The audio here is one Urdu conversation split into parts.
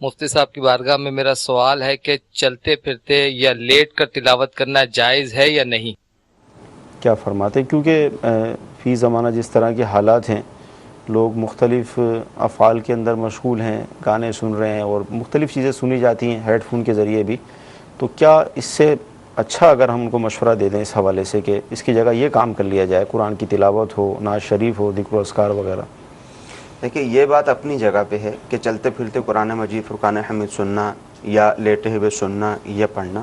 مفتی صاحب کی بارگاہ میں میرا سوال ہے کہ چلتے پھرتے یا لیٹ کر تلاوت کرنا جائز ہے یا نہیں؟ کیا فرماتے ہیں؟ کیونکہ فی زمانہ جس طرح کے حالات ہیں، لوگ مختلف افعال کے اندر مشغول ہیں، گانے سن رہے ہیں اور مختلف چیزیں سنی جاتی ہیں ہیڈ فون کے ذریعے بھی، تو کیا اس سے اچھا اگر ہم ان کو مشورہ دے دیں اس حوالے سے کہ اس کی جگہ یہ کام کر لیا جائے، قرآن کی تلاوت ہو، نعت شریف ہو، ذکر و اذکار وغیرہ؟ دیکھیں یہ بات اپنی جگہ پہ ہے کہ چلتے پھرتے قرآن مجید فرقان حمید سننا یا لیٹے ہوئے سننا یا پڑھنا،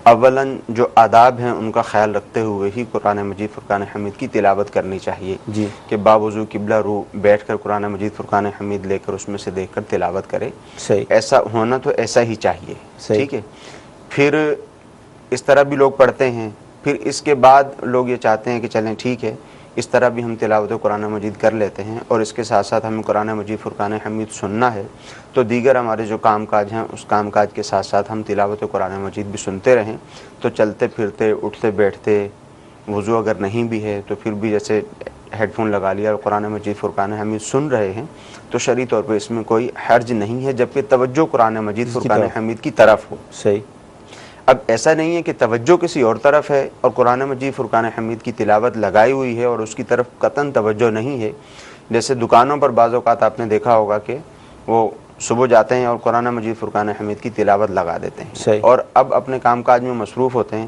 اولاً جو آداب ہیں ان کا خیال رکھتے ہوئے ہی قرآن مجید فرقان حمید کی تلاوت کرنی چاہیے جی، کہ باوضو قبلہ رو بیٹھ کر قرآن مجید فرقان حمید لے کر اس میں سے دیکھ کر تلاوت کرے. صحیح، ایسا ہونا تو ایسا ہی چاہیے. صحیح. ٹھیک ہے. پھر اس طرح بھی لوگ پڑھتے ہیں، پھر اس کے بعد لوگ یہ چاہتے ہیں کہ چلیں ٹھیک ہے اس طرح بھی ہم تلاوت قرآن مجید کر لیتے ہیں اور اس کے ساتھ ساتھ ہمیں قرآن مجید فرقان حمید سننا ہے، تو دیگر ہمارے جو کام کاج ہیں اس کام کاج کے ساتھ ساتھ ہم تلاوت قرآن مجید بھی سنتے رہیں. تو چلتے پھرتے اٹھتے بیٹھتے وضو اگر نہیں بھی ہے تو پھر بھی جیسے ہیڈ فون لگا لیا اور قرآن مجید فرقان حمید سن رہے ہیں تو شرعی طور پہ اس میں کوئی حرج نہیں ہے، جبکہ توجہ قرآن مجید فرقان حمید کی طرف ہو. صحیح. اب ایسا نہیں ہے کہ توجہ کسی اور طرف ہے اور قرآن مجید فرقان حمید کی تلاوت لگائی ہوئی ہے اور اس کی طرف قطعاً توجہ نہیں ہے. جیسے دکانوں پر بعض اوقات آپ نے دیکھا ہوگا کہ وہ صبح جاتے ہیں اور قرآن مجید فرقان حمید کی تلاوت لگا دیتے ہیں. صحیح. اور اب اپنے کام کاج میں مصروف ہوتے ہیں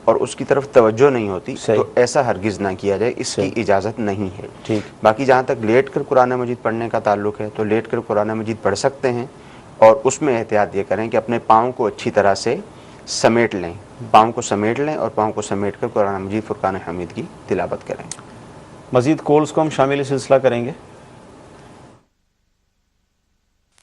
اور اس کی طرف توجہ نہیں ہوتی. صحیح. تو ایسا ہرگز نہ کیا جائے، اس کی اجازت نہیں ہے. ٹھیک. باقی جہاں تک لیٹ کر قرآن مجید پڑھنے کا تعلق ہے تو لیٹ کر قرآن مجید پڑھ سکتے ہیں، اور اس میں احتیاط یہ کریں کہ اپنے پاؤں کو اچھی طرح سے سمیٹ لیں، پاؤں کو سمیٹ لیں اور پاؤں کو سمیٹ کر قرآن مجید فرقان حمید کی تلاوت کریں. مزید کالز کو ہم شامل سلسلہ کریں گے.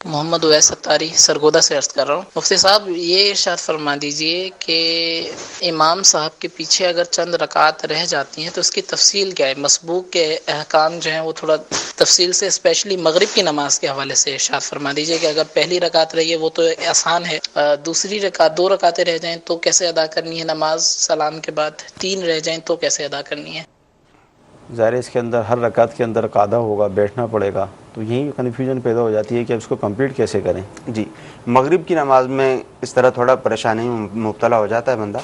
محمد اویس ستاری سرگودا سے عرض کر رہا ہوں. مفتی صاحب یہ ارشاد فرما دیجئے کہ امام صاحب کے پیچھے اگر چند رکعات رہ جاتی ہیں تو اس کی تفصیل کیا ہے؟ مسبوق کے احکام جو ہیں وہ تھوڑا تفصیل سے، اسپیشلی مغرب کی نماز کے حوالے سے ارشاد فرما دیجئے کہ اگر پہلی رکعت رہی ہے وہ تو آسان ہے، دوسری رکعت 2 رکعتیں رہ جائیں تو کیسے ادا کرنی ہے نماز سلام کے بعد، 3 رہ جائیں تو کیسے ادا کرنی ہے؟ ظاہر اس کے اندر ہر رکعت کے اندر قاعدہ ہوگا، بیٹھنا پڑے گا، تو یہی کنفیوژن پیدا ہو جاتی ہے کہ اب اس کو کمپلیٹ کیسے کریں. جی، مغرب کی نماز میں اس طرح تھوڑا پریشانی میں مبتلا ہو جاتا ہے بندہ.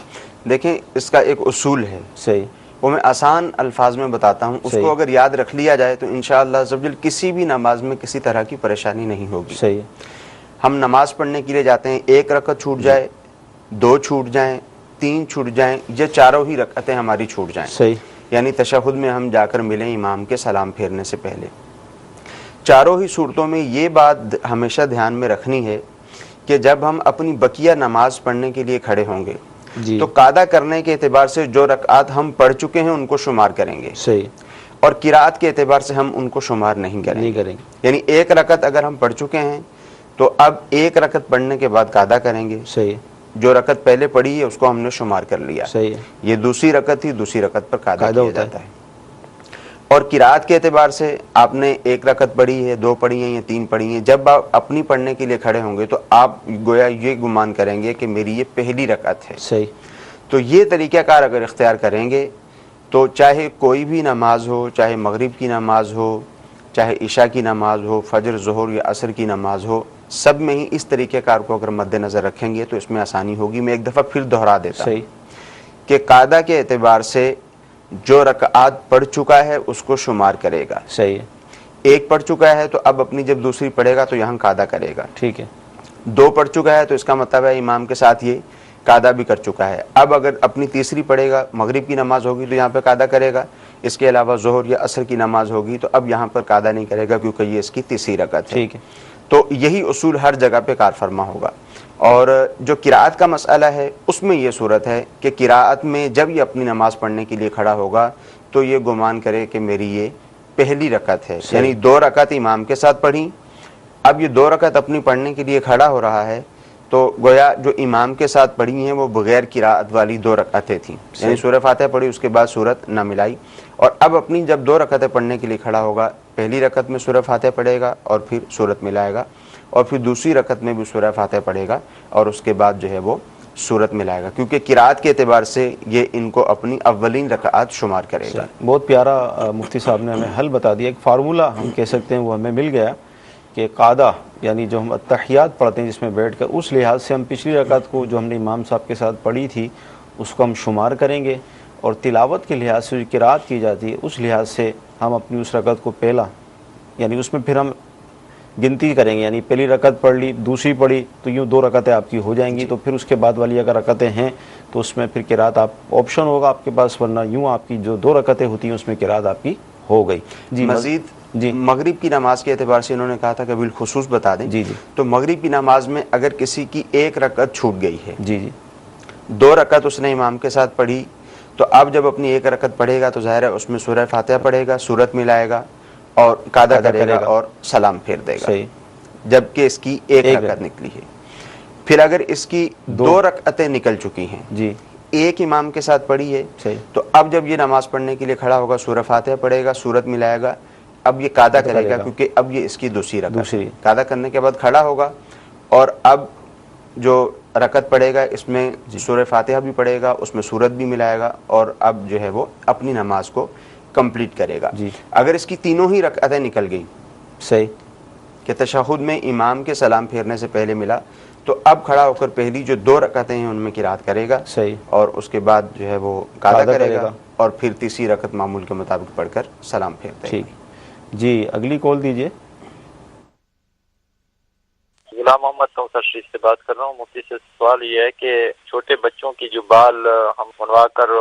دیکھیں اس کا ایک اصول ہے، صحیح، وہ میں آسان الفاظ میں بتاتا ہوں، اس کو اگر یاد رکھ لیا جائے تو انشاءاللہ عزوجل کسی بھی نماز میں کسی طرح کی پریشانی نہیں ہوگی. صحیح. ہم نماز پڑھنے کے لیے جاتے ہیں، 1 رکعت چھوٹ جائے، 2 چھوٹ جائیں، 3 چھوٹ جائیں، یہ چاروں ہی رکعتیں ہماری چھوٹ جائیں. صحیح. یعنی تشہد میں ہم جا کر ملیں امام کے سلام پھیرنے سے پہلے. چاروں ہی صورتوں میں یہ بات ہمیشہ دھیان میں رکھنی ہے کہ جب ہم اپنی بقیہ نماز پڑھنے کے لیے کھڑے ہوں گے جی. تو قاعدہ کرنے کے اعتبار سے جو رکعات ہم پڑھ چکے ہیں ان کو شمار کریں گے. صحیح. اور قرات کے اعتبار سے ہم ان کو شمار نہیں کریں گے. یعنی 1 رکعت اگر ہم پڑھ چکے ہیں تو اب 1 رکعت پڑھنے کے بعد قاعدہ کریں گے. صحیح. جو رکعت پہلے پڑھی ہے اس کو ہم نے شمار کر لیا. صحیح. یہ دوسری رکعت تھی، دوسری رکعت پر قاعدہ کیا جاتا ہے. اور قرات کے اعتبار سے آپ نے 1 رکعت پڑھی ہے، 2 پڑھی ہیں یا 3 پڑھی ہیں، جب آپ اپنی پڑھنے کے لیے کھڑے ہوں گے تو آپ گویا یہ گمان کریں گے کہ میری یہ پہلی رکعت ہے. صحیح. تو یہ طریقہ کار اگر اختیار کریں گے تو چاہے کوئی بھی نماز ہو، چاہے مغرب کی نماز ہو، چاہے عشاء کی نماز ہو، فجر، ظہر یا عصر کی نماز ہو، سب میں ہی اس طریقہ کار کو اگر مد نظر رکھیں گے تو اس میں آسانی ہوگی. میں ایک دفعہ پھر دہرا دیتا ہوں کہ قاعدہ کے اعتبار سے جو رکعات پڑھ چکا ہے اس کو شمار کرے گا. صحیح. 1 پڑھ چکا ہے تو اب اپنی جب دوسری پڑھے گا تو یہاں قاعدہ کرے گا. ٹھیک ہے. 2 پڑھ چکا ہے تو اس کا مطلب ہے امام کے ساتھ یہ قاعدہ بھی کر چکا ہے. اب اگر اپنی تیسری پڑھے گا، مغرب کی نماز ہوگی تو یہاں پہ قاعدہ کرے گا. اس کے علاوہ ظہر یا عصر کی نماز ہوگی تو اب یہاں پر قاعدہ نہیں کرے گا کیونکہ یہ اس کی تیسری رکعت ہے. ٹھیک ہے. تو یہی اصول ہر جگہ پہ کار فرما ہوگا. اور جو قراءت کا مسئلہ ہے اس میں یہ صورت ہے کہ قراءت میں جب یہ اپنی نماز پڑھنے کے لیے کھڑا ہوگا تو یہ گمان کرے کہ میری یہ پہلی رکعت ہے. یعنی 2 رکعت امام کے ساتھ پڑھی، اب یہ 2 رکعت اپنی پڑھنے کے لیے کھڑا ہو رہا ہے تو گویا جو امام کے ساتھ پڑھی ہیں وہ بغیر قراءت والی 2 رکعتیں تھیں. یعنی سورہ فاتحہ پڑھی، اس کے بعد سورت نہ ملائی، اور اب اپنی جب 2 رکعتیں پڑھنے کے لیے کھڑا ہوگا، پہلی رکعت میں سورہ فاتحہ پڑھے گا اور پھر سورت ملائے گا، اور پھر دوسری رکعت میں بھی سورہ فاتحہ پڑھے گا اور اس کے بعد جو ہے وہ سورت ملائے گا، کیونکہ قراءت کے اعتبار سے یہ ان کو اپنی اولین رکعات شمار کرے گا. بہت پیارا مفتی صاحب نے ہمیں حل بتا دیا، ایک فارمولہ ہم کہہ سکتے ہیں وہ ہمیں مل گیا کہ قادہ یعنی جو ہم التحیات پڑھتے ہیں جس میں بیٹھ کر، اس لحاظ سے ہم پچھلی رکعت کو جو ہم نے امام صاحب کے ساتھ پڑھی تھی اس کو ہم شمار کریں گے، اور تلاوت کے لحاظ سے جو قرات کی جاتی ہے اس لحاظ سے ہم اپنی اس رکعت کو پہلا یعنی اس میں پھر ہم گنتی کریں گے، یعنی پہلی رکعت پڑھ لی، دوسری پڑھی تو یوں 2 رکعتیں آپ کی ہو جائیں گی، تو پھر اس کے بعد والی اگر رکعتیں ہیں تو اس میں پھر قرات آپ آپشن ہوگا آپ کے پاس، ورنہ یوں آپ کی جو 2 رکعتیں ہوتی ہیں اس میں قرات آپ کی ہو گئی۔ جی مزید جی مغرب کی نماز کے اعتبار سے انہوں نے کہا تھا کہ بالخصوص بتا دیں، جی جی تو مغرب کی نماز میں اگر کسی کی 1 رکعت چھوٹ گئی ہے، جی جی 2 رکعت اس نے امام کے ساتھ پڑھی، تو اب جب اپنی 1 رکعت پڑھے گا تو ظاہر ہے اس میں سورہ فاتحہ پڑھے گا، سورت ملائے گا اور قادہ کرے گا اور سلام پھیر دے گا، صحیح، جبکہ اس کی 1 رکعت نکلی ہے۔ پھر اگر اس کی 2 رکعتیں نکل چکی ہیں، جی ایک امام کے ساتھ پڑھی ہے، صحیح، تو اب جب یہ نماز پڑھنے کے لیے کھڑا ہوگا سورہ فاتحہ پڑھے گا، سورت ملائے گا، اب یہ قادہ کرے گا کیونکہ اب یہ اس کی دوسری رکعت ہے۔ قادہ کرنے کے بعد کھڑا ہوگا اور اب جو رکعت پڑھے گا اس میں سورہ فاتحہ بھی پڑھے گا، اس میں سورت بھی ملائے گا، اور اب جو ہے وہ اپنی نماز کو کمپلیٹ کرے گا۔ جی اگر اس کی تینوں ہی رکعتیں نکل گئیں صحیح کہ تشہد میں امام کے سلام پھیرنے سے پہلے ملا، تو اب کھڑا ہو کر پہلی جو 2 رکعتیں ہیں ان میں قرات کرے گا، صحیح، اور اس کے بعد جو ہے وہ قادہ کرے گا اور پھر تیسری رکعت معمول کے مطابق پڑھ کر سلام پھیر دے گا۔ ٹھیک جی، اگلی کال دیجیے۔ غلام محمد کوثر شریف سے بات کر رہا ہوں۔ مفتی سے سوال یہ ہے کہ چھوٹے بچوں کی جو بال ہم منوا کر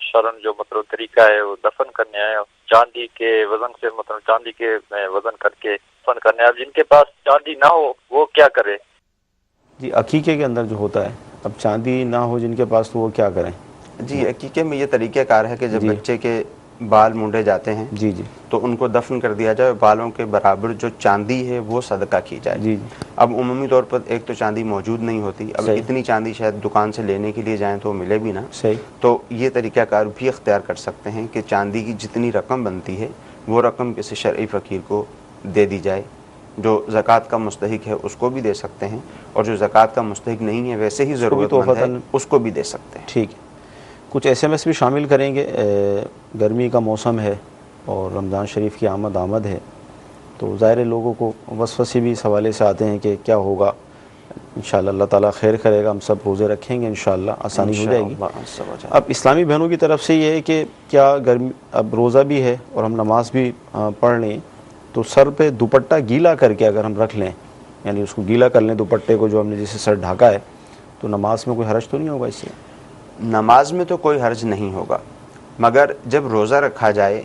شرن جو مطلب طریقہ ہے وہ دفن کرنے آئے، چاندی کے وزن سے مطلب چاندی کے وزن کر کے دفن کرنے آئے، جن کے پاس چاندی نہ ہو وہ کیا کرے؟ جی عقیقے کے اندر جو ہوتا ہے، اب چاندی نہ ہو جن کے پاس تو وہ کیا کریں؟ جی عقیقے میں یہ طریقہ کار ہے کہ جب بچے کے بال مونڈے جاتے ہیں جی جی تو ان کو دفن کر دیا جائے، بالوں کے برابر جو چاندی ہے وہ صدقہ کی جائے۔ جی اب عمومی طور پر ایک تو چاندی موجود نہیں ہوتی، اب صحیح، اتنی چاندی شاید دکان سے لینے کے لیے جائیں تو ملے بھی نہ، صحیح، تو یہ طریقہ کار بھی اختیار کر سکتے ہیں کہ چاندی کی جتنی رقم بنتی ہے وہ رقم کسی شرعی فقیر کو دے دی جائے، جو زکوٰۃ کا مستحق ہے اس کو بھی دے سکتے ہیں، اور جو زکوٰۃ کا مستحق نہیں ہے ویسے ہی ضرورت مند ہے اس کو بھی دے سکتے ہیں۔ ٹھیک ہے، کچھ SMS بھی شامل کریں گے۔ گرمی کا موسم ہے اور رمضان شریف کی آمد ہے، تو ظاہر لوگوں کو وسوسے بھی اس حوالے سے آتے ہیں کہ کیا ہوگا۔ انشاءاللہ اللہ تعالیٰ خیر کرے گا، ہم سب روزے رکھیں گے، انشاءاللہ آسانی ہو جائے گی۔ اب اسلامی بہنوں کی طرف سے یہ ہے کہ کیا گرمی اب روزہ بھی ہے اور ہم نماز بھی پڑھ لیں، تو سر پہ دوپٹہ گیلا کر کے اگر ہم رکھ لیں، یعنی اس کو گیلا کر لیں دوپٹے کو جو ہم نے جسے سر ڈھاکا ہے، تو نماز میں کوئی حرج تو نہیں ہوگا اس سے؟ نماز میں تو کوئی حرج نہیں ہوگا، مگر جب روزہ رکھا جائے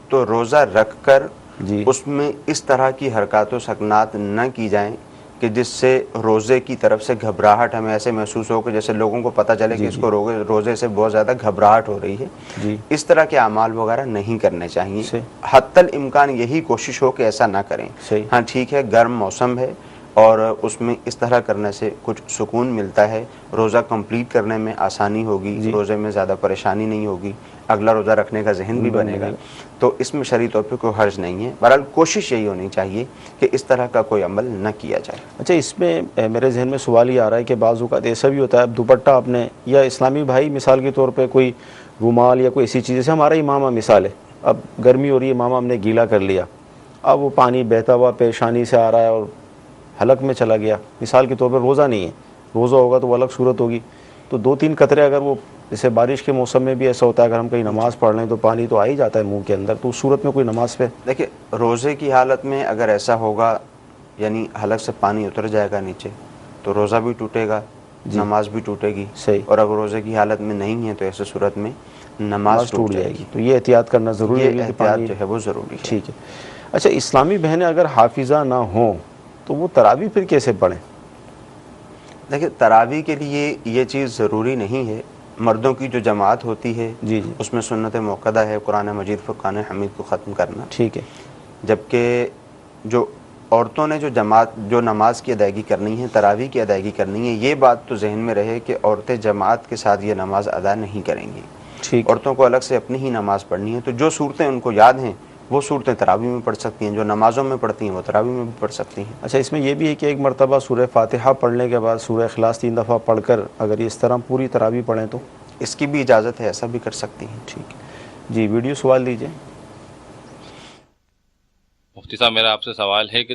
تو روزہ رکھ کر جی اس میں اس طرح کی حرکات و سکنات نہ کی جائیں کہ جس سے روزے کی طرف سے گھبراہٹ ہمیں ایسے محسوس ہو کہ جیسے لوگوں کو پتہ چلے کہ اس کو روزے سے بہت زیادہ گھبراہٹ ہو رہی ہے۔ جی اس طرح کے اعمال وغیرہ نہیں کرنے چاہیے، حتی الامکان یہی کوشش ہو کہ ایسا نہ کریں۔ صحیح، ہاں ٹھیک ہے، گرم موسم ہے اور اس میں اس طرح کرنے سے کچھ سکون ملتا ہے، روزہ کمپلیٹ کرنے میں آسانی ہوگی، روزے میں زیادہ پریشانی نہیں ہوگی، اگلا روزہ رکھنے کا ذہن بھی بنے گا، تو اس میں شرعی طور پہ کوئی حرج نہیں ہے۔ بہرحال کوشش یہی ہونی چاہیے کہ اس طرح کا کوئی عمل نہ کیا جائے۔ اچھا، اس میں میرے ذہن میں سوال یہ آ رہا ہے کہ بعض اوقات ایسا بھی ہوتا ہے، اب دوپٹہ آپ نے یا اسلامی بھائی مثال کے طور پہ کوئی رومال یا کوئی ایسی چیز، جیسے ہمارا امامہ مثال ہے، اب گرمی ہو رہی ہے، امامہ ہم نے گیلا کر لیا، اب وہ پانی بہتا ہوا پیشانی سے آ رہا ہے اور حلق میں چلا گیا، مثال کے طور پر روزہ نہیں ہے، روزہ ہوگا تو وہ الگ صورت ہوگی، تو 2-3 قطرے اگر وہ، جیسے بارش کے موسم میں بھی ایسا ہوتا ہے، اگر ہم کہیں نماز پڑھ لیں تو پانی تو آ ہی جاتا ہے منہ کے اندر، تو اس صورت میں کوئی نماز پہ؟ دیکھیں، روزے کی حالت میں اگر ایسا ہوگا، یعنی حلق سے پانی اتر جائے گا نیچے، تو روزہ بھی ٹوٹے گا، نماز بھی ٹوٹے گی۔ صحیح، اور اگر روزے کی حالت میں نہیں ہے تو ایسے صورت میں نماز ٹوٹ جائے گی، تو یہ احتیاط کرنا ضروری ہے، یہ احتیاط جو ہے وہ ضروری ہے۔ ٹھیک ہے۔ اچھا، اسلامی بہنیں اگر حافظہ نہ ہوں تو وہ تراویح پھر کیسے پڑھیں؟ دیکھیں، تراویح کے لیے یہ چیز ضروری نہیں ہے، مردوں کی جو جماعت ہوتی ہے جی جی اس میں سنت موقدہ ہے قرآن مجید فرقان حمید کو ختم کرنا، ٹھیک ہے، جبکہ جو عورتوں نے جو نماز کی ادائیگی کرنی ہے، تراویح کی ادائیگی کرنی ہے، یہ بات تو ذہن میں رہے کہ عورتیں جماعت کے ساتھ یہ نماز ادا نہیں کریں گی، ٹھیک، عورتوں کو الگ سے اپنی ہی نماز پڑھنی ہے، تو جو صورتیں ان کو یاد ہیں وہ صورتیں تراویح میں پڑھ سکتی ہیں، جو نمازوں میں پڑھتی ہیں وہ تراویح میں بھی پڑھ سکتی ہیں۔ اچھا، اس میں یہ بھی ہے کہ ایک مرتبہ سورہ فاتحہ پڑھنے کے بعد سورہ اخلاص 3 دفعہ پڑھ کر اگر یہ اس طرح پوری تراویح پڑھیں تو اس کی بھی اجازت ہے، ایسا بھی کر سکتی ہیں۔ ٹھیک ہے جی، ویڈیو سوال دیجیے۔ مفتی صاحب، میرا آپ سے سوال ہے کہ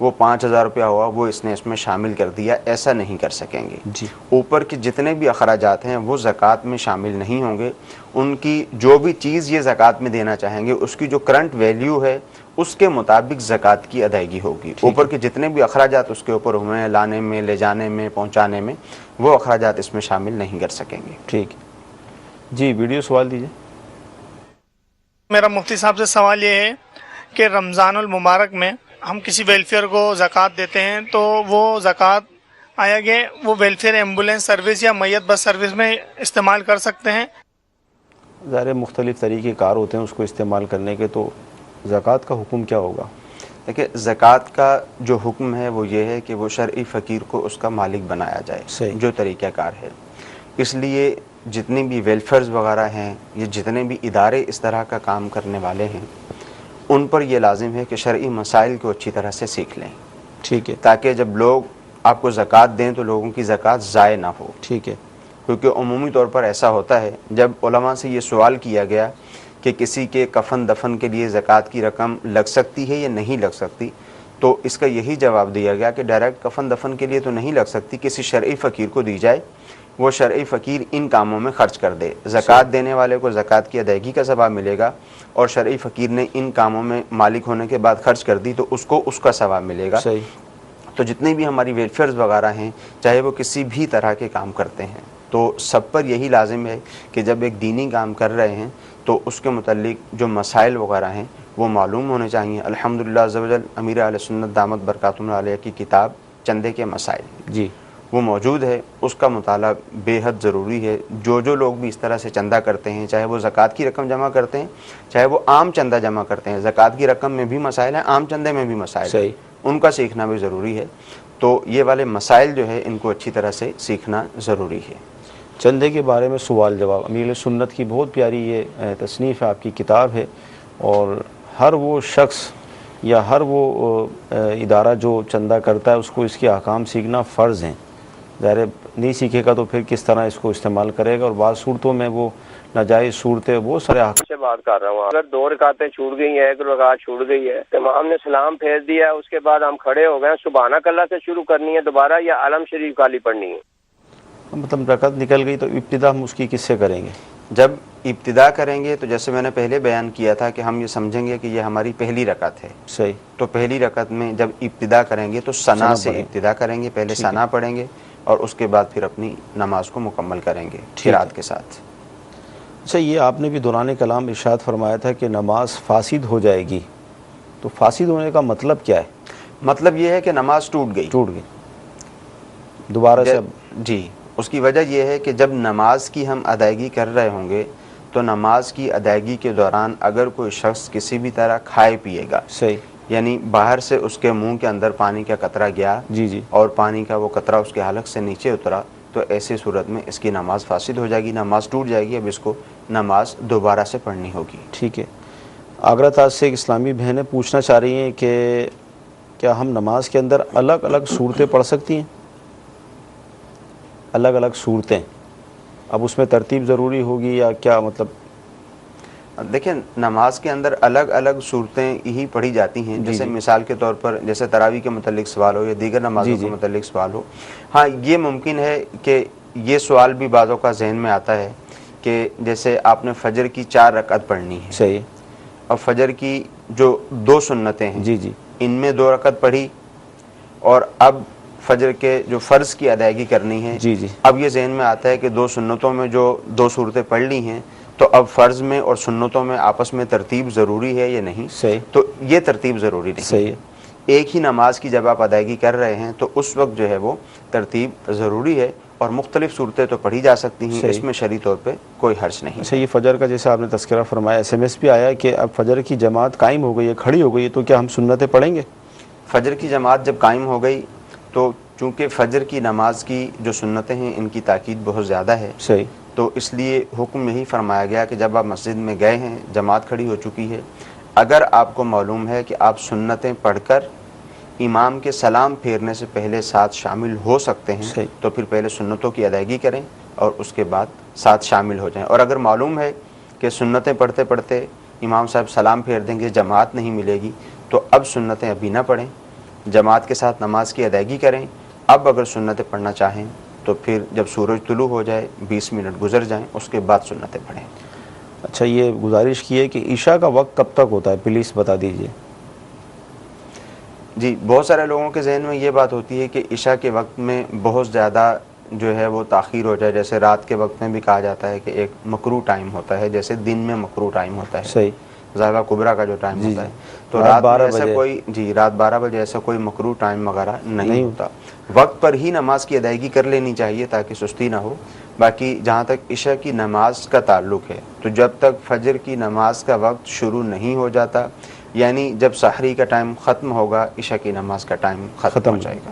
وہ 5,000 روپیہ ہوا وہ اس نے اس میں شامل کر دیا، ایسا نہیں کر سکیں گے. جی. اوپر کے جتنے بھی اخراجات ہیں وہ زکوٰۃ میں شامل نہیں ہوں گے. ان کی جو بھی چیز یہ زکوٰۃ میں دینا چاہیں گے اس کی جو کرنٹ ویلیو ہے اس کے مطابق زکوٰۃ کی ادائیگی ہوگی. اوپر کے جتنے بھی اخراجات اس کے اوپر ہوئے ہیں، لانے میں، لے جانے میں، پہنچانے میں، وہ اخراجات اس میں شامل نہیں کر سکیں گے. ٹھیک. جی ویڈیو سوال دیجیے. میرا مفتی صاحب سے سوال یہ ہے کہ رمضان المبارک میں ہم کسی ویلفیئر کو زکوٰۃ دیتے ہیں تو وہ زکوٰۃ آیا کہ وہ ویلفیئر ایمبولینس سروس یا میت بس سروس میں استعمال کر سکتے ہیں؟ ظاہر مختلف طریقے کار ہوتے ہیں اس کو استعمال کرنے کے، تو زکوٰۃ کا حکم کیا ہوگا؟ دیکھیں زکوٰۃ کا جو حکم ہے وہ یہ ہے کہ وہ شرعی فقیر کو اس کا مالک بنایا جائے. صحیح. جو طریقہ کار ہے. اس لیے جتنی بھی ویلفیئرز وغیرہ ہیں یا جتنے بھی ادارے اس طرح کا کام کرنے والے ہیں ان پر یہ لازم ہے کہ شرعی مسائل کو اچھی طرح سے سیکھ لیں. ٹھیک ہے. تاکہ جب لوگ آپ کو زکوٰۃ دیں تو لوگوں کی زکوٰۃ ضائع نہ ہو. ٹھیک ہے. کیونکہ عمومی طور پر ایسا ہوتا ہے، جب علماء سے یہ سوال کیا گیا کہ کسی کے کفن دفن کے لیے زکوٰۃ کی رقم لگ سکتی ہے یا نہیں لگ سکتی، تو اس کا یہی جواب دیا گیا کہ ڈائریکٹ کفن دفن کے لیے تو نہیں لگ سکتی، کسی شرعی فقیر کو دی جائے، وہ شرعی فقیر ان کاموں میں خرچ کر دے. زکوٰۃ دینے والے کو زکوٰۃ کی ادائیگی کا ثواب ملے گا، اور شرعی فقیر نے ان کاموں میں مالک ہونے کے بعد خرچ کر دی تو اس کو اس کا ثواب ملے گا. صحیح. تو جتنے بھی ہماری ویلفیئرز وغیرہ ہیں چاہے وہ کسی بھی طرح کے کام کرتے ہیں تو سب پر یہی لازم ہے کہ جب ایک دینی کام کر رہے ہیں تو اس کے متعلق جو مسائل وغیرہ ہیں وہ معلوم ہونے چاہیے. الحمدللہ عز و جل امیر اہل سنت دامت برکاتہم علیہ کی کتاب چندے کے مسائل جی وہ موجود ہے، اس کا مطالعہ بے حد ضروری ہے. جو لوگ بھی اس طرح سے چندہ کرتے ہیں، چاہے وہ زکوٰۃ کی رقم جمع کرتے ہیں چاہے وہ عام چندہ جمع کرتے ہیں، زکوٰۃ کی رقم میں بھی مسائل ہیں، عام چندے میں بھی مسائل ہیں، ان کا سیکھنا بھی ضروری ہے. تو یہ والے مسائل جو ہے ان کو اچھی طرح سے سیکھنا ضروری ہے. چندے کے بارے میں سوال جواب، امیر سنت کی بہت پیاری یہ تصنیف ہے، آپ کی کتاب ہے، اور ہر وہ شخص یا ہر وہ ادارہ جو چندہ کرتا ہے اس کو اس کے احکام سیکھنا فرض ہیں. ظاہر نہیں سیکھے گا تو پھر کس طرح اس کو استعمال کرے گا، اور بعض صورتوں میں وہ ناجائز صورتیں وہ سارے سے بات کر رہا ہوں. اگر 2 رکعتیں چھوٹ گئی ہیں، 1 رکعت چھوٹ گئی ہے، امام نے سلام پھیر دیا، اس کے بعد ہم کھڑے ہو گئے، سبحانک اللہ سے شروع کرنی ہے دوبارہ یا عالم شریف کالی پڑھنی ہے؟ مطلب رکعت نکل گئی تو ابتدا ہم اس کی کس سے کریں گے؟ جب ابتدا کریں گے تو جیسے میں نے پہلے بیان کیا تھا کہ ہم یہ سمجھیں گے کہ یہ ہماری پہلی رکعت ہے. صحیح. تو پہلی رکعت میں جب ابتدا کریں گے تو ثنا سے ابتدا کریں گے، پہلے ثنا پڑھیں گے اور اس کے بعد پھر اپنی نماز کو مکمل کریں گے قرات کے ساتھ. اچھا، یہ آپ نے بھی دوران کلام ارشاد فرمایا تھا کہ نماز فاسد ہو جائے گی، تو فاسد ہونے کا مطلب کیا ہے؟ مطلب یہ ہے کہ نماز ٹوٹ گئی دوبارہ سے. جی، اس کی وجہ یہ ہے کہ جب نماز کی ہم ادائیگی کر رہے ہوں گے تو نماز کی ادائیگی کے دوران اگر کوئی شخص کسی بھی طرح کھائے پیے گا، صحیح، یعنی باہر سے اس کے منہ کے اندر پانی کا قطرہ گیا جی اور پانی کا وہ قطرہ اس کے حلق سے نیچے اترا، تو ایسی صورت میں اس کی نماز فاسد ہو جائے گی، نماز ٹوٹ جائے گی. اب اس کو نماز دوبارہ سے پڑھنی ہوگی. ٹھیک ہے. آگرہ تاج سے ایک اسلامی بہنیں پوچھنا چاہ رہی ہیں کہ کیا ہم نماز کے اندر الگ الگ صورتیں پڑھ سکتی ہیں؟ الگ الگ صورتیں، اب اس میں ترتیب ضروری ہوگی یا کیا مطلب؟ دیکھیں نماز کے اندر الگ الگ صورتیں ہی پڑھی جاتی ہیں. جیسے مثال کے طور پر جیسے تراویح کے متعلق سوال ہو یا دیگر نمازوں کے متعلق سوال ہو. ہاں یہ ممکن ہے کہ یہ سوال بھی بعضوں کا ذہن میں آتا ہے کہ جیسے آپ نے فجر کی 4 رکعت پڑھنی ہے. صحیح. اب فجر کی جو 2 سنتیں ہیں ان میں 2 رکعت پڑھی اور اب فجر کے جو فرض کی ادائیگی کرنی ہے. اب یہ ذہن میں آتا ہے کہ 2 سنتوں میں جو 2 صورتیں پڑھ لی ہیں تو اب فرض میں اور سنتوں میں آپس میں ترتیب ضروری ہے یا نہیں؟ صحیح. تو یہ ترتیب ضروری نہیں. صحیح. ایک ہی نماز کی جب آپ ادائیگی کر رہے ہیں تو اس وقت جو ہے وہ ترتیب ضروری ہے اور مختلف صورتیں تو پڑھی جا سکتی ہیں. اس میں شرعی طور پہ کوئی حرج نہیں. اچھا، یہ فجر کا جیسے آپ نے تذکرہ فرمایا، SMS بھی آیا کہ اب فجر کی جماعت قائم ہو گئی ہے، کھڑی ہو گئی ہے، تو کیا ہم سنتیں پڑھیں گے؟ فجر کی جماعت جب قائم ہو گئی تو چونکہ فجر کی نماز کی جو سنتیں ہیں ان کی تاکید بہت زیادہ ہے. صحیح. تو اس لیے حکم یہی فرمایا گیا کہ جب آپ مسجد میں گئے ہیں، جماعت کھڑی ہو چکی ہے، اگر آپ کو معلوم ہے کہ آپ سنتیں پڑھ کر امام کے سلام پھیرنے سے پہلے ساتھ شامل ہو سکتے ہیں تو پھر پہلے سنتوں کی ادائیگی کریں اور اس کے بعد ساتھ شامل ہو جائیں. اور اگر معلوم ہے کہ سنتیں پڑھتے پڑھتے امام صاحب سلام پھیر دیں گے، جماعت نہیں ملے گی، تو اب سنتیں ابھی نہ پڑھیں، جماعت کے ساتھ نماز کی ادائیگی کریں. اب اگر سنتیں پڑھنا چاہیں تو پھر جب سورج طلوع ہو جائے 20 منٹ گزر جائیں اس کے بعد سنتیں پڑھیں. اچھا یہ گزارش کی ہے کہ عشاء کا وقت کب تک ہوتا ہے، پلیز بتا دیجئے. جی بہت سارے لوگوں کے ذہن میں یہ بات ہوتی ہے کہ عشاء کے وقت میں بہت زیادہ جو ہے وہ تاخیر ہو جائے. جیسے رات کے وقت میں بھی کہا جاتا ہے کہ ایک مکروہ ٹائم ہوتا ہے، جیسے دن میں مکروہ ٹائم ہوتا ہے، صحیح ذائقہ کبریٰ کا جو ٹائم جی ہوتا ہے. تو رات رات میں 12 ایسا بجے. کوئی رات 12 بجے ایسا کوئی مکروہ ٹائم وغیرہ نہیں ہوتا. وقت پر ہی نماز کی ادائیگی کر لینی چاہیے تاکہ سستی نہ ہو. باقی جہاں تک عشاء کی نماز کا تعلق ہے تو جب تک فجر کی نماز کا وقت شروع نہیں ہو جاتا، یعنی جب سحری کا ٹائم ختم ہوگا عشاء کی نماز کا ٹائم ختم ہو جائے گا.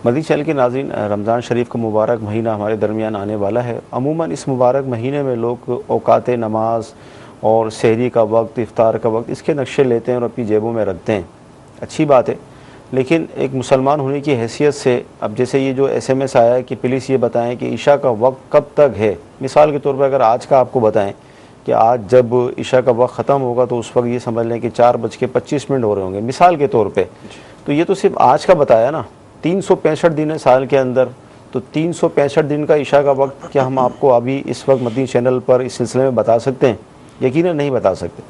مدنی چینل کے ناظرین، رمضان شریف کا مبارک مہینہ ہمارے درمیان آنے والا ہے. عموماً اس مبارک مہینے میں لوگ اوقات نماز اور سحری کا وقت، افطار کا وقت، اس کے نقشے لیتے ہیں اور اپنی جیبوں میں رکھتے ہیں. اچھی بات ہے، لیکن ایک مسلمان ہونے کی حیثیت سے اب جیسے یہ جو ایس ایم ایس آیا ہے کہ پلیز یہ بتائیں کہ عشاء کا وقت کب تک ہے. مثال کے طور پر اگر آج کا آپ کو بتائیں کہ آج جب عشاء کا وقت ختم ہوگا تو اس وقت یہ سمجھ لیں کہ 4:25 ہو رہے ہوں گے مثال کے طور پہ. تو یہ تو صرف آج کا بتایا نا، 365 دن ہے سال کے اندر، تو 365 دن کا عشاء کا وقت کیا ہم آپ کو ابھی اس وقت مدنی چینل پر اس سلسلے میں بتا سکتے ہیں؟ یقیناً نہیں بتا سکتے.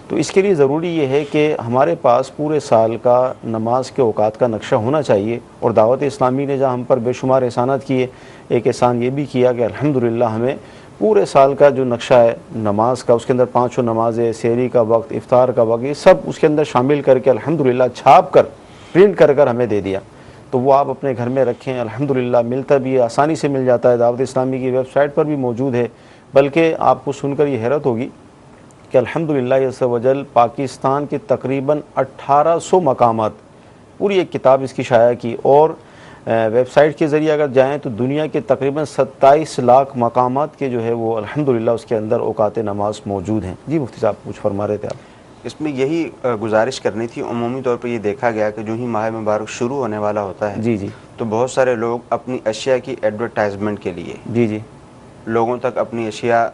تو اس کے لیے ضروری یہ ہے کہ ہمارے پاس پورے سال کا نماز کے اوقات کا نقشہ ہونا چاہیے. اور دعوت اسلامی نے جہاں ہم پر بے شمار احسانات کیے، ایک احسان یہ بھی کیا کہ الحمدللہ ہمیں پورے سال کا جو نقشہ ہے نماز کا، اس کے اندر 5 نمازیں، سحری کا وقت، افطار کا وقت، یہ سب اس کے اندر شامل کر کے الحمدللہ چھاپ کر پرنٹ کر کر ہمیں دے دیا. تو وہ آپ اپنے گھر میں رکھیں. الحمدللہ ملتا بھی ہے، آسانی سے مل جاتا ہے. دعوت اسلامی کی ویب سائٹ پر بھی موجود ہے. بلکہ آپ کو سن کر یہ حیرت ہوگی کہ الحمدللہ عز و جل پاکستان کے تقریباً 1800 مقامات، پوری ایک کتاب اس کی شائع کی. اور ویب سائٹ کے ذریعے اگر جائیں تو دنیا کے تقریباً 27 لاکھ مقامات کے جو ہے وہ الحمدللہ اس کے اندر اوقات نماز موجود ہیں. جی مفتی صاحب کچھ فرما رہے تھے آپ. اس میں یہی گزارش کرنی تھی. عمومی طور پہ یہ دیکھا گیا کہ جو ہی ماہ مبارک شروع ہونے والا ہوتا ہے جی تو بہت سارے لوگ اپنی اشیاء کی ایڈورٹائزمنٹ کے لیے لوگوں تک اپنی اشیاء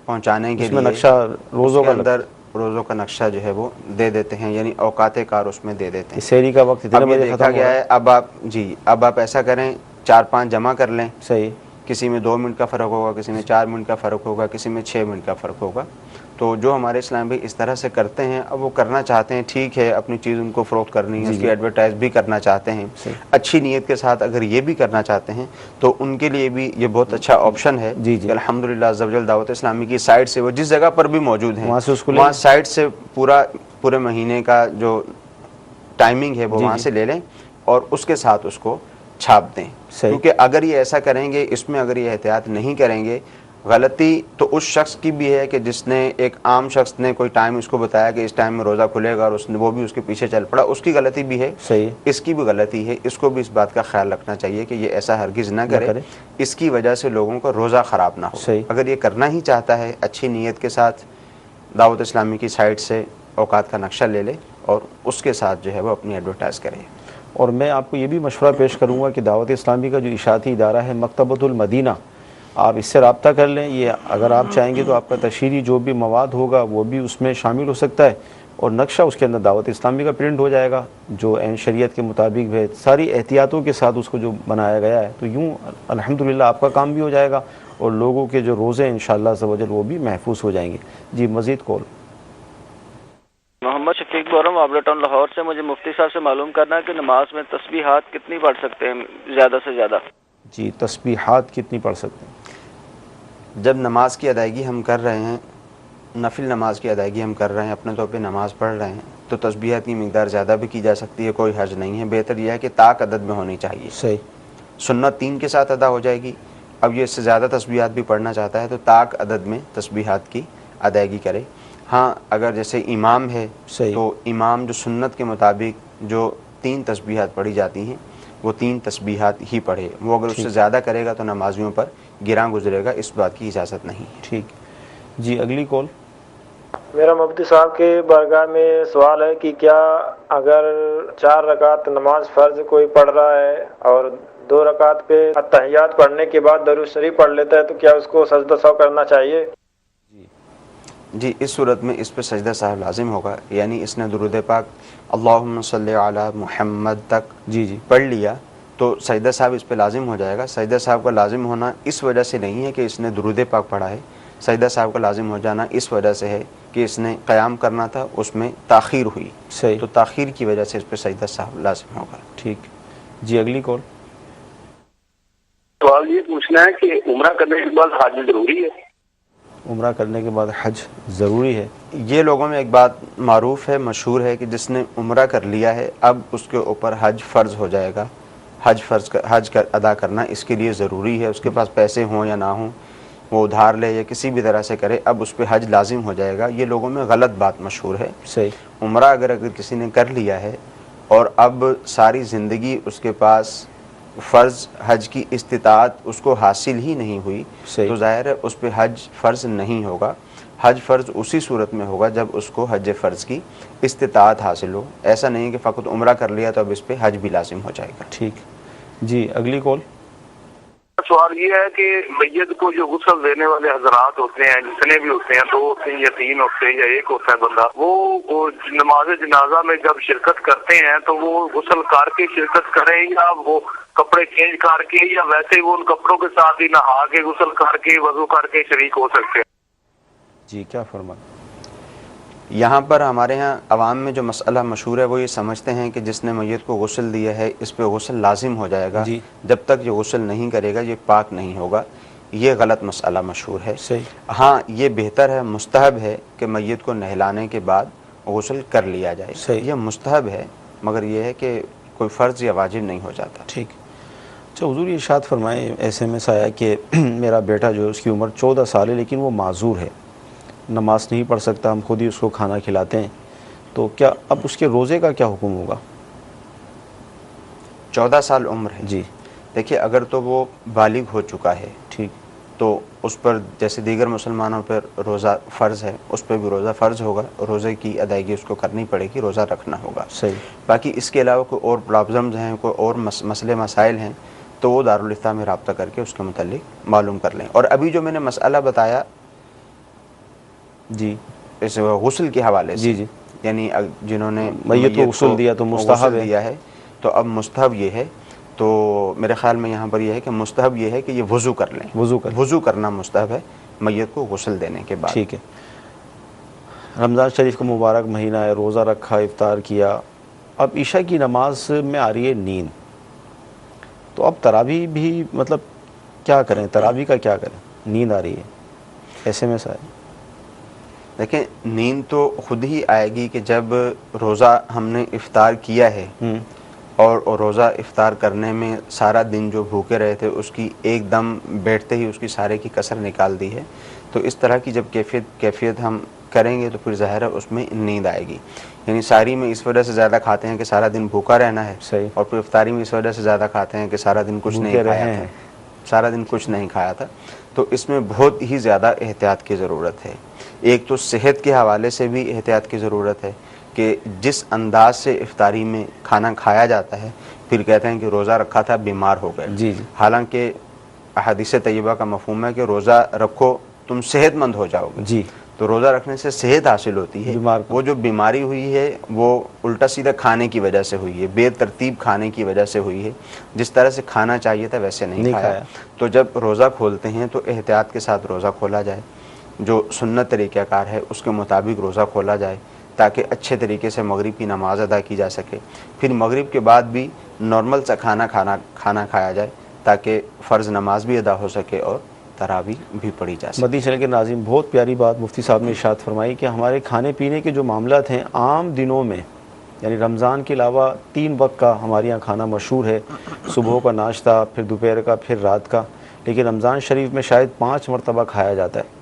پہنچانے کے لیے نقشہ روزوں کا نقشہ جو ہے وہ دے دیتے ہیں، یعنی اوقات کار اس میں دے دیتے ہیں. سحری کا وقت اتنے بجے دیکھا گیا ہے. اب آپ ایسا کریں 4-5 جمع کر لیں. صحیح. کسی میں 2 منٹ کا فرق ہوگا، کسی میں 4 منٹ کا فرق ہوگا، کسی میں 6 منٹ کا فرق ہوگا. تو جو ہمارے اسلام بھی اس طرح سے کرتے ہیں، اب وہ کرنا چاہتے ہیں، ٹھیک ہے، اپنی چیز ان کو فروخت کرنی ہے، اس کی ایڈورٹائز بھی کرنا چاہتے ہیں، اچھی نیت کے ساتھ اگر یہ بھی کرنا چاہتے ہیں تو ان کے لیے بھی یہ بہت اچھا آپشن ہے. الحمدللہ عز و جل دعوت اسلامی کی سائٹ سے وہ جس جگہ پر بھی موجود ہیں وہاں سائٹ سے پورے مہینے کا جو ٹائمنگ ہے وہ وہاں سے لے لیں اور اس کے ساتھ اس کو چھاپ دیں. کیونکہ اگر یہ ایسا کریں گے، اس میں اگر یہ احتیاط نہیں کریں گے، غلطی تو اس شخص کی بھی ہے کہ جس نے ایک عام شخص نے کوئی ٹائم اس کو بتایا کہ اس ٹائم میں روزہ کھلے گا اور وہ بھی اس کے پیچھے چل پڑا، اس کی غلطی بھی ہے. صحیح. اس کی بھی غلطی ہے. اس کو بھی اس بات کا خیال رکھنا چاہیے کہ یہ ایسا ہرگز نہ کرے، اس کی وجہ سے لوگوں کا روزہ خراب نہ ہو. اگر یہ کرنا ہی چاہتا ہے اچھی نیت کے ساتھ دعوت اسلامی کی سائٹ سے اوقات کا نقشہ لے لے اور اس کے ساتھ جو ہے وہ اپنی ایڈورٹائز کرے. اور میں آپ کو یہ بھی مشورہ پیش کروں گا کہ دعوت اسلامی کا جو اشاعتی ادارہ ہے مکتبۃ المدینہ، آپ اس سے رابطہ کر لیں. یہ اگر آپ چاہیں گے تو آپ کا تشہیری جو بھی مواد ہوگا وہ بھی اس میں شامل ہو سکتا ہے اور نقشہ اس کے اندر دعوت اسلامی کا پرنٹ ہو جائے گا جو عین شریعت کے مطابق ہے، ساری احتیاطوں کے ساتھ اس کو جو بنایا گیا ہے. تو یوں الحمدللہ آپ کا کام بھی ہو جائے گا اور لوگوں کے جو روزے انشاءاللہ عز و جل وہ بھی محفوظ ہو جائیں گے. جی مزید کال. محمد شفیق بول رہا ہوں آبلا ٹاؤن لاہور سے. مجھے مفتی صاحب سے معلوم کرنا ہے کہ نماز میں تسبیحات کتنی پڑھ سکتے ہیں زیادہ سے زیادہ؟ جی تسبیحات کتنی پڑھ سکتے ہیں؟ جب نماز کی ادائیگی ہم کر رہے ہیں، نفل نماز کی ادائیگی ہم کر رہے ہیں، اپنے طور پہ نماز پڑھ رہے ہیں، تو تسبیحات کی مقدار زیادہ بھی کی جا سکتی ہے، کوئی حرج نہیں ہے. بہتر یہ ہے کہ طاق عدد میں ہونی چاہیے. صحیح. سنت 3 کے ساتھ ادا ہو جائے گی. اب یہ اس سے زیادہ تسبیحات بھی پڑھنا چاہتا ہے تو طاق عدد میں تسبیحات کی ادائیگی کرے. ہاں اگر جیسے امام ہے تو امام جو سنت کے مطابق جو 3 تسبیحات پڑھی جاتی ہیں وہ 3 تسبیحات ہی پڑھے. وہ اگر اس سے زیادہ کرے گا تو نمازیوں پر گراں گزرے گا، اس بات کی اجازت نہیں. ٹھیک. جی اگلی کال. میرا مفتی صاحب کے بارگاہ میں سوال ہے کہ کیا اگر 4 رکعت نماز فرض کوئی پڑھ رہا ہے اور 2 رکعت پہ اتحیات پڑھنے کے بعد درود شریف پڑھ لیتا ہے تو کیا اس کو سجدہ سہو کرنا چاہیے؟ جی اس صورت میں اس پہ سجدہ صاحب لازم ہوگا، یعنی اس نے درود پاک اللہم صلی علی محمد تک جی پڑھ لیا تو سجدہ صاحب اس پہ لازم ہو جائے گا۔ سجدہ صاحب کا لازم ہونا اس وجہ سے نہیں ہے کہ اس نے درود پاک پڑھا ہے، سجدہ صاحب کا لازم ہو جانا اس وجہ سے ہے کہ اس نے قیام کرنا تھا، اس میں تاخیر ہوئی، صحیح، تو تاخیر کی وجہ سے اس پہ سجدہ صاحب لازم ہوگا۔ ٹھیک جی، اگلی کال۔ سوال یہ پوچھنا ہے کہ عمرہ کرنے کے بعد حج ضروری ہے؟ عمرہ کرنے کے بعد حج ضروری ہے؟ یہ لوگوں میں ایک بات معروف ہے، مشہور ہے کہ جس نے عمرہ کر لیا ہے اب اس کے اوپر حج فرض ہو جائے گا، حج ادا کرنا اس کے لیے ضروری ہے، اس کے پاس پیسے ہوں یا نہ ہوں، وہ ادھار لے یا کسی بھی طرح سے کرے، اب اس پہ حج لازم ہو جائے گا۔ یہ لوگوں میں غلط بات مشہور ہے۔ صحیح، عمرہ اگر کسی نے کر لیا ہے اور اب ساری زندگی اس کے پاس فرض حج کی استطاعت اس کو حاصل ہی نہیں ہوئی تو ظاہر ہے اس پہ حج فرض نہیں ہوگا۔ حج فرض اسی صورت میں ہوگا جب اس کو حج فرض کی استطاعت حاصل ہو، ایسا نہیں کہ فقط عمرہ کر لیا تو اب اس پہ حج بھی لازم ہو جائے گا۔ ٹھیک جی، اگلی کال۔ سوال یہ ہے کہ میت کو جو غسل دینے والے حضرات ہوتے ہیں، جتنے بھی ہوتے ہیں، 2 ہوتے ہیں یا 3 ہوتے ہیں یا 1 ہوتا ہے بندہ، وہ نماز جنازہ میں جب شرکت کرتے ہیں تو وہ غسل کر کے شرکت کریں یا وہ کپڑے چینج کر کے یا ویسے وہ ان کپڑوں کے ساتھ ہی نہا کے غسل کر کے وضو کر کے شریک ہو سکتے ہیں؟ جی کیا فرمائیں؟ یہاں پر ہمارے ہاں عوام میں جو مسئلہ مشہور ہے وہ یہ سمجھتے ہیں کہ جس نے میت کو غسل دیا ہے اس پہ غسل لازم ہو جائے گا، جب تک یہ غسل نہیں کرے گا یہ پاک نہیں ہوگا۔ یہ غلط مسئلہ مشہور ہے۔ ہاں یہ بہتر ہے، مستحب ہے کہ میت کو نہلانے کے بعد غسل کر لیا جائے، یہ مستحب ہے، مگر یہ ہے کہ کوئی فرض یا واجب نہیں ہو جاتا۔ ٹھیک۔ اچھا حضور یہ ارشاد فرمائیں، ایسے میں آیا کہ میرا بیٹا جو ہے اس کی عمر 14 سال ہے لیکن وہ معذور ہے، نماز نہیں پڑھ سکتا، ہم خود ہی اس کو کھانا کھلاتے ہیں، تو کیا اب اس کے روزے کا کیا حکم ہوگا؟ 14 سال عمر ہے جی، دیکھیے اگر تو وہ بالغ ہو چکا ہے ٹھیک، تو اس پر جیسے دیگر مسلمانوں پر روزہ فرض ہے اس پہ بھی روزہ فرض ہوگا، روزے کی ادائیگی اس کو کرنی پڑے گی، روزہ رکھنا ہوگا۔ صحیح۔ باقی اس کے علاوہ کوئی اور پرابلمز ہیں، کوئی اور مسئلے مسائل ہیں تو وہ دارالافتاء میں رابطہ کر کے اس کے متعلق معلوم کر لیں۔ اور ابھی جو میں نے مسئلہ بتایا جی اس غسل کے حوالے سے، جی یعنی جنہوں نے میت کو غسل دیا تو مستحب ہے، تو اب مستحب یہ ہے، تو میرے خیال میں یہاں پر یہ ہے کہ مستحب یہ ہے کہ یہ وضو کر لیں، وضو کرنا مستحب ہے میت کو غسل دینے کے بعد۔ ٹھیک ہے۔ رمضان شریف کا مبارک مہینہ ہے، روزہ رکھا، افطار کیا، اب عشاء کی نماز میں آ رہی ہے نیند، تو اب تراویح بھی مطلب کیا کریں، تراویح کا کیا کریں، نیند آ رہی ہے ایسے میں سارے؟ دیکھیں نیند تو خود ہی آئے گی کہ جب روزہ ہم نے افطار کیا ہے اور روزہ افطار کرنے میں سارا دن جو بھوکے رہے تھے اس کی ایک دم بیٹھتے ہی اس کی سارے کی کسر نکال دی ہے، تو اس طرح کی جب کیفیت ہم کریں گے تو پھر ظاہر ہے اس میں نیند آئے گی۔ یعنی ساری میں اس وجہ سے زیادہ کھاتے ہیں کہ سارا دن بھوکا رہنا ہے، اور پھر افطاری میں اس وجہ سے زیادہ کھاتے ہیں کہ سارا دن کچھ نہیں کھایا تھا، سارا دن کچھ نہیں کھایا تھا، تو اس میں بہت ہی زیادہ احتیاط کی ضرورت ہے۔ ایک تو صحت کے حوالے سے بھی احتیاط کی ضرورت ہے کہ جس انداز سے افطاری میں کھانا کھایا جاتا ہے پھر کہتے ہیں کہ روزہ رکھا تھا بیمار ہو گئے، حالانکہ احادیث طیبہ کا مفہوم ہے کہ روزہ رکھو تم صحت مند ہو جاؤ گے، تو روزہ رکھنے سے صحت حاصل ہوتی ہے، وہ جو بیماری ہوئی ہے وہ الٹا سیدھا کھانے کی وجہ سے ہوئی ہے، بے ترتیب کھانے کی وجہ سے ہوئی ہے، جس طرح سے کھانا چاہیے تھا ویسے نہیں کھایا۔ تو جب روزہ کھولتے ہیں تو احتیاط کے ساتھ روزہ کھولا جائے، جو سنت طریقہ کار ہے اس کے مطابق روزہ کھولا جائے تاکہ اچھے طریقے سے مغرب کی نماز ادا کی جا سکے، پھر مغرب کے بعد بھی نارمل سا کھانا کھایا جائے تاکہ فرض نماز بھی ادا ہو سکے اور تراویح بھی پڑھی جا سکے۔ مدنی چینل کے ناظرین، بہت پیاری بات مفتی صاحب نے ارشاد فرمائی کہ ہمارے کھانے پینے کے جو معاملات ہیں عام دنوں میں، یعنی رمضان کے علاوہ 3 وقت کا ہمارے یہاں کھانا مشہور ہے، صبح کا ناشتہ، پھر دوپہر کا، پھر رات کا، لیکن رمضان شریف میں شاید 5 مرتبہ کھایا جاتا ہے،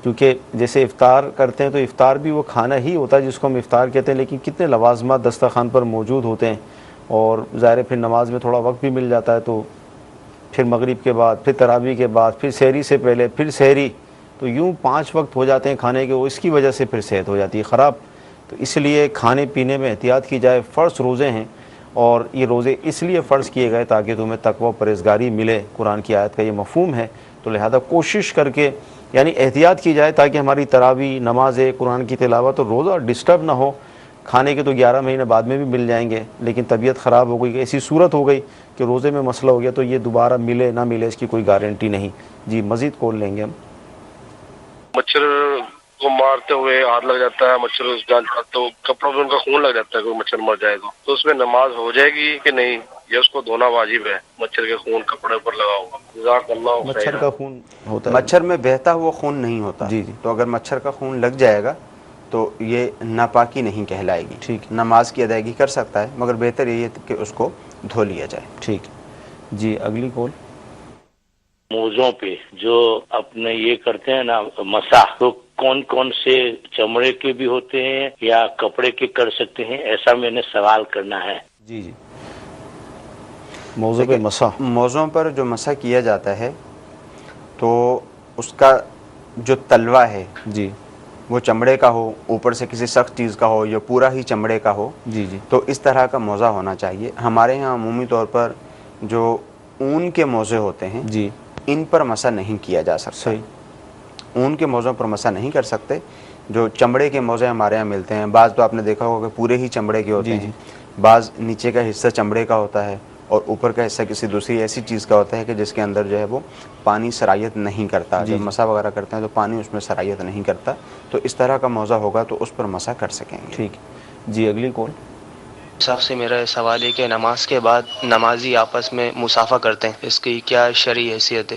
کیونکہ جیسے افطار کرتے ہیں تو افطار بھی وہ کھانا ہی ہوتا ہے جس کو ہم افطار کہتے ہیں، لیکن کتنے لوازمات دسترخوان پر موجود ہوتے ہیں، اور ظاہر پھر نماز میں تھوڑا وقت بھی مل جاتا ہے، تو پھر مغرب کے بعد، پھر تراویح کے بعد، پھر سحری سے پہلے، پھر سحری، تو یوں 5 وقت ہو جاتے ہیں کھانے کے، وہ اس کی وجہ سے پھر صحت ہو جاتی ہے خراب۔ تو اس لیے کھانے پینے میں احتیاط کی جائے۔ فرض روزے ہیں اور یہ روزے اس لیے فرض کیے گئے تاکہ تمہیں تقوی و پرہیزگاری ملے، قرآن کی آیت کا یہ مفہوم ہے، تو لہذا کوشش کر کے یعنی احتیاط کی جائے تاکہ ہماری تراویح، نماز، قرآن کی تلاوت اور روزہ ڈسٹرب نہ ہو. کھانے کے تو 11 مہینے بعد میں بھی مل جائیں گے، لیکن طبیعت خراب ہو گئی کہ ایسی صورت ہو گئی کہ روزے میں مسئلہ ہو گیا تو یہ دوبارہ ملے نہ ملے اس کی کوئی گارنٹی نہیں. جی مزید کال لیں گے ہم. مچھر کو مارتے ہوئے ہاتھ لگ جاتا ہے، مچھر جان تو کپڑوں میں ان کا خون لگ جاتا ہے، کوئی مچھر مر جائے تو اس میں نماز ہو جائے گی کہ نہیں، یا اس کو دھونا واجب ہے؟ مچھر کے خون کپڑے پر لگا ہوا. جزاک اللہ خیر. مچھر کا خون ہوتا ہے، مچھر میں بہتا ہوا خون نہیں ہوتا. جی تو اگر مچھر کا خون لگ جائے گا تو یہ ناپاکی نہیں کہلائے گی. ٹھیک، نماز کی ادائیگی کر سکتا ہے، مگر بہتر یہ ہے کہ اس کو دھو لیا جائے. ٹھیک. جی اگلی کال. موزوں پہ جو اپنے یہ کرتے ہیں نا مساح، تو کون کون سے چمڑے کے بھی ہوتے ہیں یا کپڑے کے کر سکتے ہیں؟ ایسا میں نے سوال کرنا ہے. جی جی موضوع پہ مسح، موزوں پر جو مسح کیا جاتا ہے تو اس کا جو تلوہ ہے جی وہ چمڑے کا ہو، اوپر سے کسی سخت چیز کا ہو یا پورا ہی چمڑے کا ہو. جی جی تو اس طرح کا موزہ ہونا چاہیے. ہمارے ہاں عمومی طور پر جو اون کے موزے ہوتے ہیں جی ان پر مسح نہیں کیا جا سکتا. صحیح. اون کے موزوں پر مسح نہیں کر سکتے. جو چمڑے کے موزے ہمارے ہاں ملتے ہیں، بعض تو آپ نے دیکھا ہوگا کہ پورے ہی چمڑے کے ہوتے ہیں، بعض نیچے کا حصہ چمڑے کا ہوتا ہے اور اوپر کا حصہ کسی دوسری ایسی چیز کا ہوتا ہے کہ جس کے اندر جو ہے وہ پانی سرایت نہیں کرتا. جب مسح وغیرہ کرتے ہیں تو پانی اس میں سرایت نہیں کرتا. تو اس طرح کا موزہ ہوگا تو اس پر مسح کر سکیں گے. ٹھیک. جی اگلی کال. صاحب سے میرا سوال ہے کہ نماز کے بعد نمازی آپس میں مصافحہ کرتے ہیں، اس کی کیا شرعی حیثیت ہے؟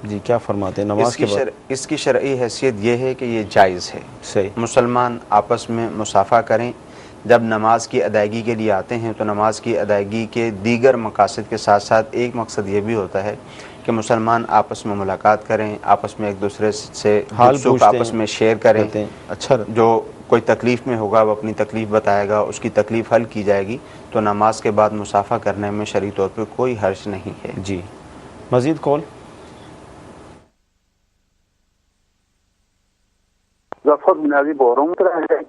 جی کیا فرماتے ہیں نماز کے بعد؟ اس کی شرعی حیثیت یہ ہے کہ یہ جائز ہے. صحیح. مسلمان آپس میں مصافحہ کریں. جب نماز کی ادائیگی کے لیے آتے ہیں تو نماز کی ادائیگی کے دیگر مقاصد کے ساتھ ساتھ ایک مقصد یہ بھی ہوتا ہے کہ مسلمان آپس میں ملاقات کریں، آپس میں ایک دوسرے سے حال آپس میں شیئر کریں. اچھا، جو کوئی تکلیف میں ہوگا وہ اپنی تکلیف بتائے گا، اس کی تکلیف حل کی جائے گی. تو نماز کے بعد مصافحہ کرنے میں شرعی طور پر کوئی حرج نہیں ہے. جی مزید کال. ظفر بنیادی بول رہا ہوں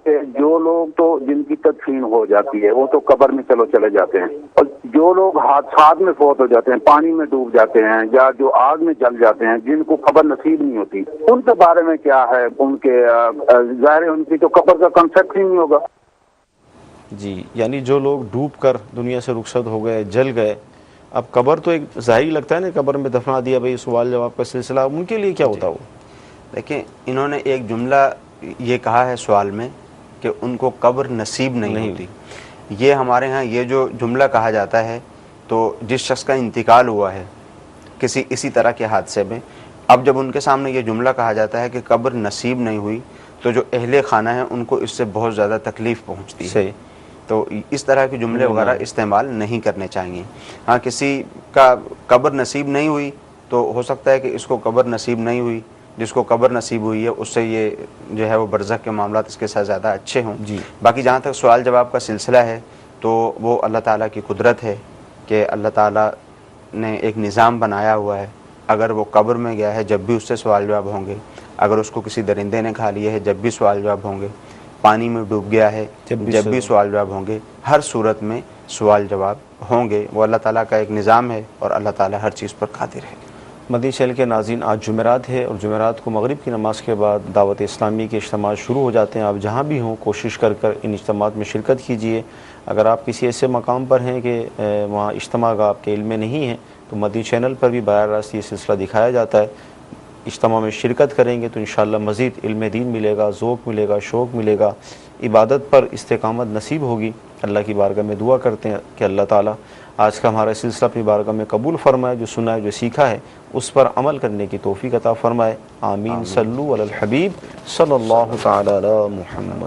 کہ جو لوگ تو جن کی تدفین ہو جاتی ہے وہ تو قبر میں چلے جاتے ہیں، اور جو لوگ حادثات میں فوت ہو جاتے ہیں، پانی میں ڈوب جاتے ہیں یا جو آگ میں جل جاتے ہیں، جن کو قبر نصیب نہیں ہوتی، ان کے بارے میں کیا ہے؟ ان کے ظاہر ان کی تو قبر کا کنسیپٹ ہی نہیں ہوگا. جی یعنی جو لوگ ڈوب کر دنیا سے رخصت ہو گئے، جل گئے، اب قبر تو ایک ظاہری لگتا ہے نا، قبر میں دفنا دیا بھائی، سوال جواب کا سلسلہ، ان کے لیے کیا ہوتا وہ؟ دیکھیں انہوں نے ایک جملہ یہ کہا ہے سوال میں کہ ان کو قبر نصیب نہیں ہوتی. یہ ہمارے ہاں یہ جو جملہ کہا جاتا ہے تو جس شخص کا انتقال ہوا ہے کسی اسی طرح کے حادثے میں، اب جب ان کے سامنے یہ جملہ کہا جاتا ہے کہ قبر نصیب نہیں ہوئی تو جو اہل خانہ ہیں ان کو اس سے بہت زیادہ تکلیف پہنچتی ہے. صحیح. تو اس طرح کے جملے وغیرہ استعمال نہیں کرنے چاہیے. ہاں کسی کا قبر نصیب نہیں ہوئی تو ہو سکتا ہے کہ اس کو قبر نصیب نہیں ہوئی، جس کو قبر نصیب ہوئی ہے اس سے یہ جو ہے وہ برزخ کے معاملات اس کے ساتھ زیادہ اچھے ہوں. جی باقی جہاں تک سوال جواب کا سلسلہ ہے تو وہ اللہ تعالیٰ کی قدرت ہے کہ اللہ تعالیٰ نے ایک نظام بنایا ہوا ہے. اگر وہ قبر میں گیا ہے جب بھی اس سے سوال جواب ہوں گے، اگر اس کو کسی درندے نے کھا لیا ہے جب بھی سوال جواب ہوں گے، پانی میں ڈوب گیا ہے جب بھی سوال جواب ہوں گے، ہر صورت میں سوال جواب ہوں گے. وہ اللہ تعالیٰ کا ایک نظام ہے اور اللہ تعالیٰ ہر چیز پر قادر ہے. مدنی چینل کے ناظرین، آج جمعرات ہے اور جمعرات کو مغرب کی نماز کے بعد دعوت اسلامی کے اجتماعات شروع ہو جاتے ہیں. آپ جہاں بھی ہوں کوشش کر ان اجتماعات میں شرکت کیجیے. اگر آپ کسی ایسے مقام پر ہیں کہ وہاں اجتماع کا آپ کے علم میں نہیں ہے تو مدنی چینل پر بھی براہ راست یہ سلسلہ دکھایا جاتا ہے. اجتماع میں شرکت کریں گے تو انشاءاللہ مزید علم دین ملے گا، ذوق ملے گا، شوق ملے گا، عبادت پر استقامت نصیب ہوگی. اللہ کی بارگاہ میں دعا کرتے ہیں کہ اللہ تعالیٰ آج کا ہمارا سلسلہ اپنی بارگاہ میں قبول فرمائے، جو سنا ہے جو سیکھا ہے اس پر عمل کرنے کی توفیق عطا فرمائے. آمین. صلو علی الحبیب صلی اللہ تعالی علی محمد.